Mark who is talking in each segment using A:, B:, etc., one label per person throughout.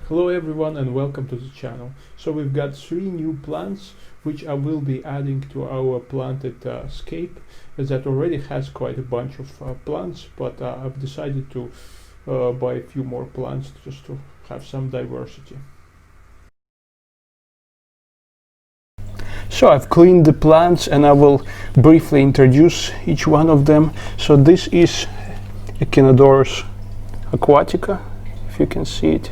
A: Hello everyone and welcome to the channel. So we've got 3 new plants which I will be adding to our planted scape, as that already has quite a bunch of plants, but I've decided to buy a few more plants just to have some diversity. So I've cleaned the plants and I will briefly introduce each one of them. So this is Echinodorus aquatica, if you can see it.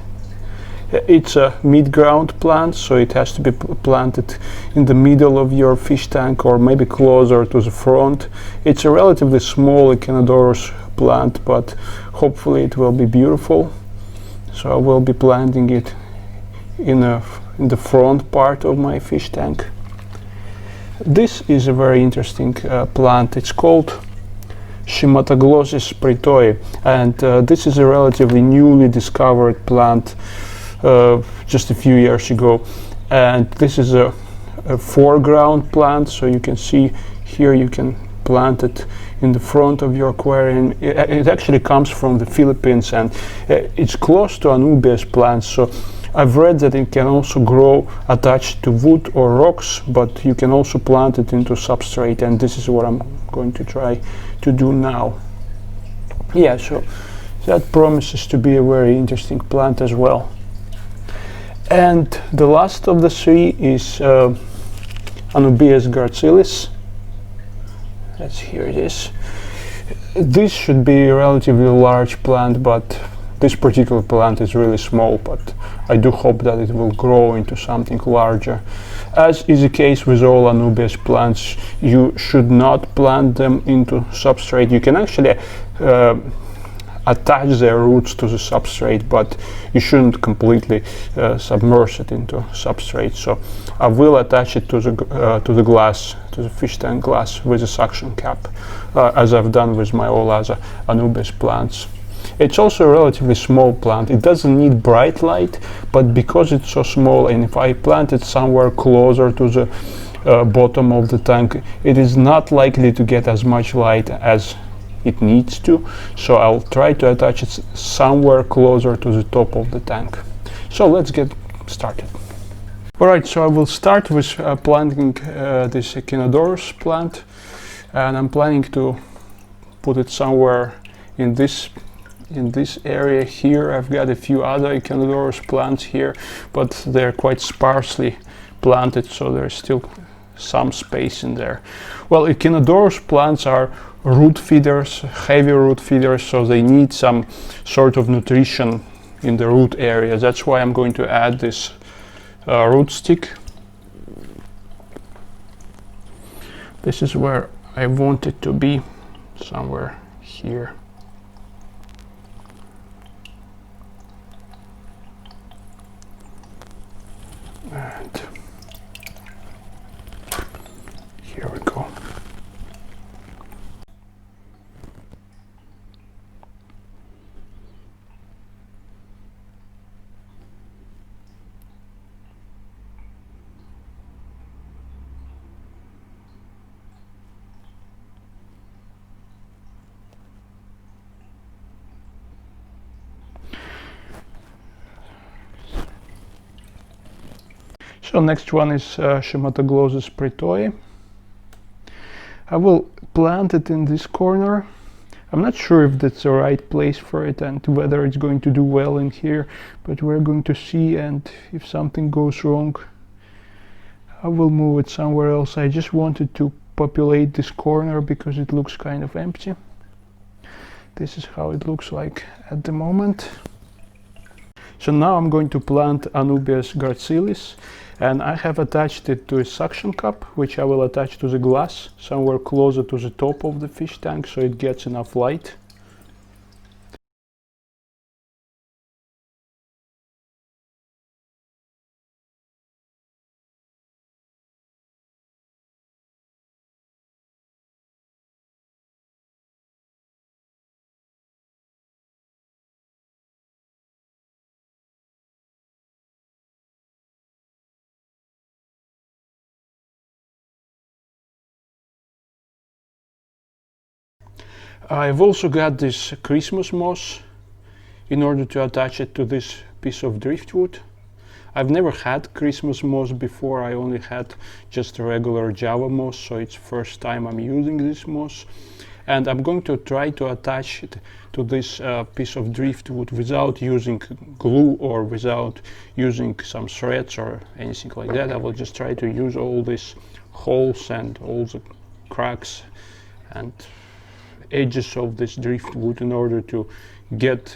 A: It's a mid-ground plant, so it has to be planted in the middle of your fish tank or maybe closer to the front. It's a relatively small Echinodorus plant, but hopefully it will be beautiful. So I will be planting it in the front part of my fish tank. This is a very interesting plant. It's called Echinodorus pretoi, and this is a relatively newly discovered plant just a few years ago, and this is a foreground plant, so you can see here you can plant it in the front of your aquarium. It actually comes from the Philippines, and it's close to Anubias plants, so I've read that it can also grow attached to wood or rocks, but you can also plant it into substrate, and this is what I'm going to try to do now. Yeah, so that promises to be a very interesting plant as well. And the last of the 3 is Anubias gracilis. Here it is. This should be a relatively large plant, but this particular plant is really small, but I do hope that it will grow into something larger. As is the case with all Anubias plants, you should not plant them into substrate. You can actually attach their roots to the substrate, but you shouldn't completely submerge it into substrate. So I will attach it to the glass, to the fish tank glass, with a suction cap, as I've done with my all other Anubias plants. It's also a relatively small plant. It doesn't need bright light, but because it's so small, and if I plant it somewhere closer to the bottom of the tank, it is not likely to get as much light as it needs to, so I'll try to attach it somewhere closer to the top of the tank. So let's get started. Alright, so I will start with planting this Echinodorus plant, and I'm planning to put it somewhere in this area here. I've got a few other Echinodorus plants here, but they're quite sparsely planted, so there's still some space in there. Well, Echinodorus plants are root feeders, heavy root feeders, so they need some sort of nutrition in the root area. That's why I'm going to add this root stick. This is where I want it to be, somewhere here. And here we go. So next one is Echinodorus pretoi. I will plant it in this corner. I'm not sure if that's the right place for it and whether it's going to do well in here, but we're going to see, and if something goes wrong, I will move it somewhere else. I just wanted to populate this corner because it looks kind of empty. This is how it looks like at the moment. So now I'm going to plant Anubias gracilis, and I have attached it to a suction cup, which I will attach to the glass somewhere closer to the top of the fish tank, so it gets enough light. I've also got this Christmas moss in order to attach it to this piece of driftwood. I've never had Christmas moss before. I only had just a regular Java moss, so it's first time I'm using this moss. And I'm going to try to attach it to this piece of driftwood without using glue or without using some threads or anything like that. I will just try to use all these holes and all the cracks and edges of this driftwood in order to get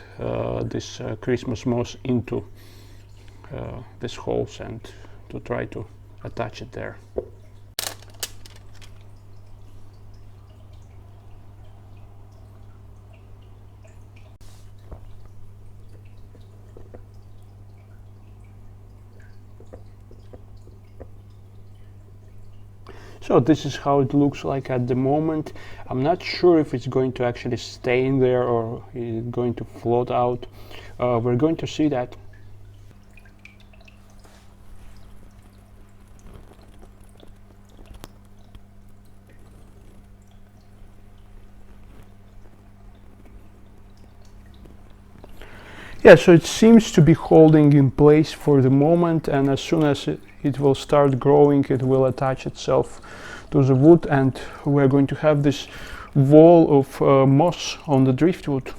A: this Christmas moss into these holes and to try to attach it there. So this is how it looks like at the moment. I'm not sure if it's going to actually stay in there or is it going to float out. We're going to see that. Yeah, so it seems to be holding in place for the moment, and as soon as it will start growing, it will attach itself to the wood, and we're going to have this wall of moss on the driftwood.